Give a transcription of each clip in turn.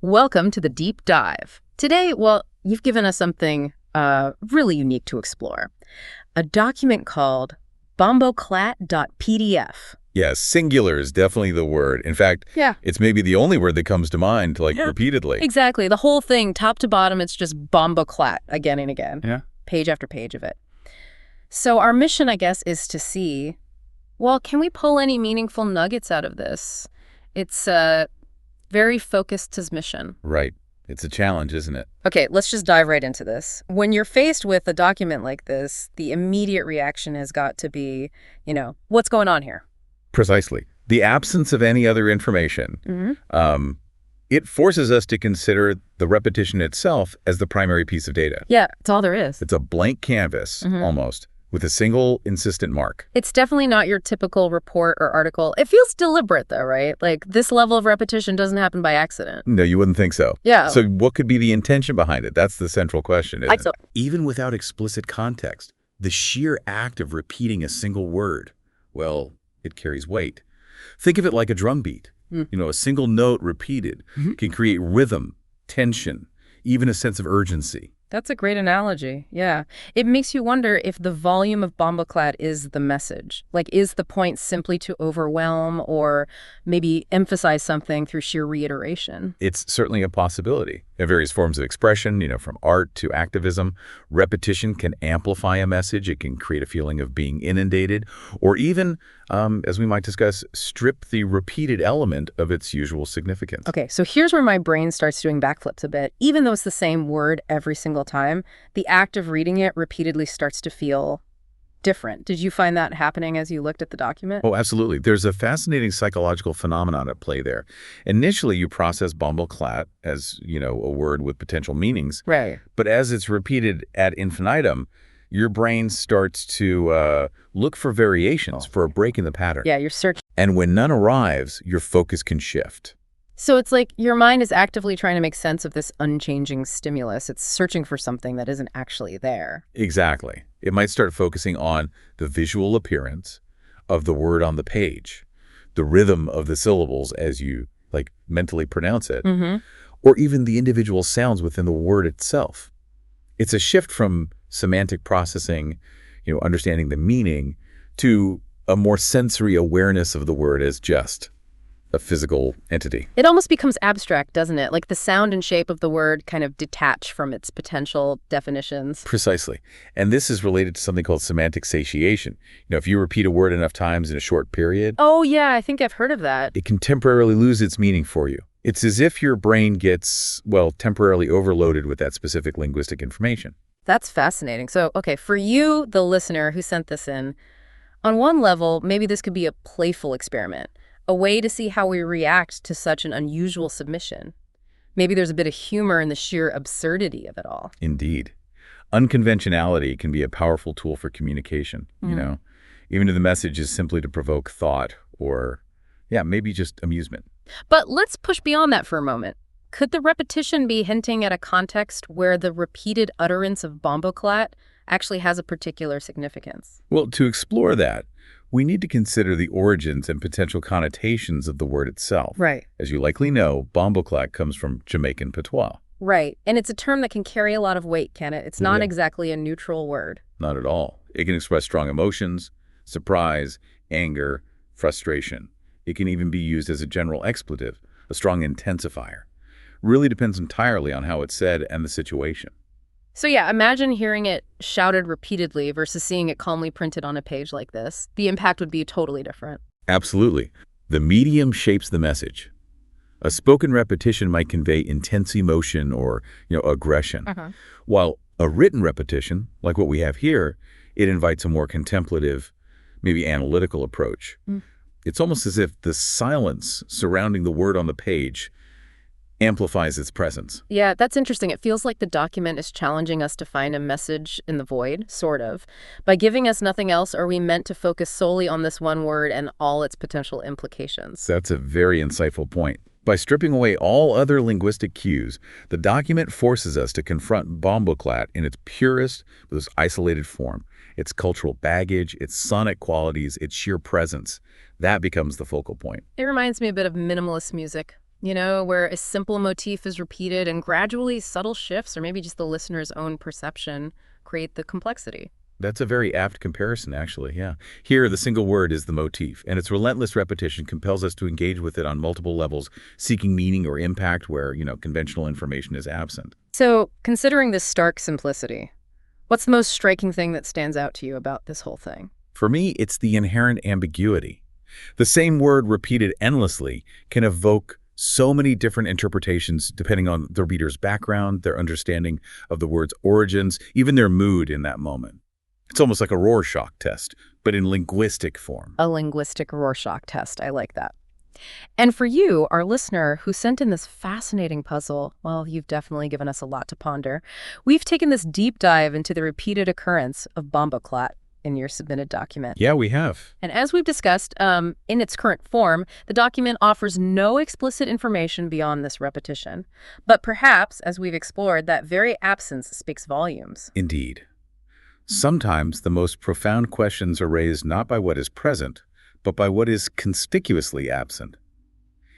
Welcome to the deep dive. Today, well, you've given us something really unique to explore. A document called BOMBOCLAT.pdf. Yes, singular is definitely the word. In fact, Yeah. it's maybe the only word that comes to mind, Yeah. repeatedly. Exactly. The whole thing, top to bottom, it's just BOMBOCLAT again and again. Yeah. Page after page of it. So our mission, I guess, is to see, well, can we pull any meaningful nuggets out of this? It's very focused his mission. Right. It's a challenge, isn't it? Okay, let's just dive right into this. When you're faced with a document like this, the immediate reaction has got to be, what's going on here? Precisely. The absence of any other information, it forces us to consider the repetition itself as the primary piece of data. Yeah, it's all there is. It's a blank canvas, almost, with a single insistent mark. It's definitely not your typical report or article. It feels deliberate, though, right? Like, this level of repetition doesn't happen by accident. No, you wouldn't think so. Yeah. So what could be the intention behind it? That's the central question, isn't So- it? Even without explicit context, the sheer act of repeating a single word, well, it carries weight. Think of it like a drum beat. A single note repeated can create rhythm, tension, even a sense of urgency. That's a great analogy, yeah. It makes you wonder if the volume of BOMBOCLAT is the message. Like, is the point simply to overwhelm or maybe emphasize something through sheer reiteration? It's certainly a possibility. In various forms of expression, from art to activism, repetition can amplify a message. It can create a feeling of being inundated, or even, as we might discuss, strip the repeated element of its usual significance. Okay, so here's where my brain starts doing backflips a bit. Even though it's the same word every single time, the act of reading it repeatedly starts to feel different. Did you find that happening as you looked at the document? Oh, absolutely. There's a fascinating psychological phenomenon at play there. Initially, you process BOMBOCLAT as, a word with potential meanings. Right. But as it's repeated ad infinitum, your brain starts to look for variations, for a break in the pattern. Yeah, you're searching. And when none arrives, your focus can shift. So it's like your mind is actively trying to make sense of this unchanging stimulus. It's searching for something that isn't actually there. Exactly. It might start focusing on the visual appearance of the word on the page, the rhythm of the syllables as you mentally pronounce it, or even the individual sounds within the word itself. It's a shift from semantic processing, understanding the meaning, to a more sensory awareness of the word as just a physical entity. It almost becomes abstract, doesn't it? Like the sound and shape of the word kind of detach from its potential definitions. Precisely. And this is related to something called semantic satiation. If you repeat a word enough times in a short period, Oh, yeah, I think I've heard of that. it can temporarily lose its meaning for you. It's as if your brain gets, temporarily overloaded with that specific linguistic information. That's fascinating. So, okay, for you, the listener who sent this in, on one level, maybe this could be a playful experiment, a way to see how we react to such an unusual submission. Maybe there's a bit of humor in the sheer absurdity of it all. Indeed. Unconventionality can be a powerful tool for communication, even if the message is simply to provoke thought or, maybe just amusement. But let's push beyond that for a moment. Could the repetition be hinting at a context where the repeated utterance of BOMBOCLAT actually has a particular significance? Well, to explore that, we need to consider the origins and potential connotations of the word itself. Right. As you likely know, BOMBOCLAT comes from Jamaican patois. Right. And it's a term that can carry a lot of weight, can it? It's not Yeah. exactly a neutral word. Not at all. It can express strong emotions, surprise, anger, frustration. It can even be used as a general expletive, a strong intensifier. Really depends entirely on how it's said and the situation. So yeah, imagine hearing it shouted repeatedly versus seeing it calmly printed on a page like this. The impact would be totally different. Absolutely. The medium shapes the message. A spoken repetition might convey intense emotion or, aggression, while a written repetition, like what we have here, it invites a more contemplative, maybe analytical approach. It's almost as if the silence surrounding the word on the page amplifies its presence. Yeah, that's interesting. It feels like the document is challenging us to find a message in the void, sort of. By giving us nothing else, are we meant to focus solely on this one word and all its potential implications? That's a very insightful point. By stripping away all other linguistic cues, the document forces us to confront BOMBOCLAT in its purest, most isolated form. Its cultural baggage, its sonic qualities, its sheer presence. That becomes the focal point. It reminds me a bit of minimalist music. where a simple motif is repeated and gradually subtle shifts, or maybe just the listener's own perception, create the complexity. That's a very apt comparison, actually, yeah. Here, the single word is the motif, and its relentless repetition compels us to engage with it on multiple levels, seeking meaning or impact where, conventional information is absent. So, considering this stark simplicity, what's the most striking thing that stands out to you about this whole thing? For me, it's the inherent ambiguity. The same word repeated endlessly can evoke so many different interpretations depending on the reader's background, their understanding of the word's origins, even their mood in that moment. It's almost like a Rorschach test, but in linguistic form. A linguistic Rorschach test. I like that. And for you, our listener who sent in this fascinating puzzle, well, you've definitely given us a lot to ponder. We've taken this deep dive into the repeated occurrence of BOMBOCLAT in your submitted document. Yeah, we have. And as we've discussed, in its current form, the document offers no explicit information beyond this repetition. But perhaps, as we've explored, that very absence speaks volumes. Indeed. Sometimes the most profound questions are raised not by what is present, but by what is conspicuously absent.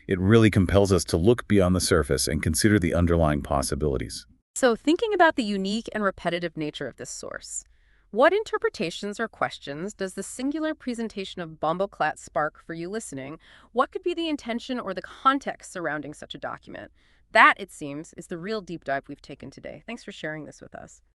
It really compels us to look beyond the surface and consider the underlying possibilities. So, thinking about the unique and repetitive nature of this source, what interpretations or questions does the singular presentation of BOMBOCLAT spark for you listening? What could be the intention or the context surrounding such a document? That, it seems, is the real deep dive we've taken today. Thanks for sharing this with us.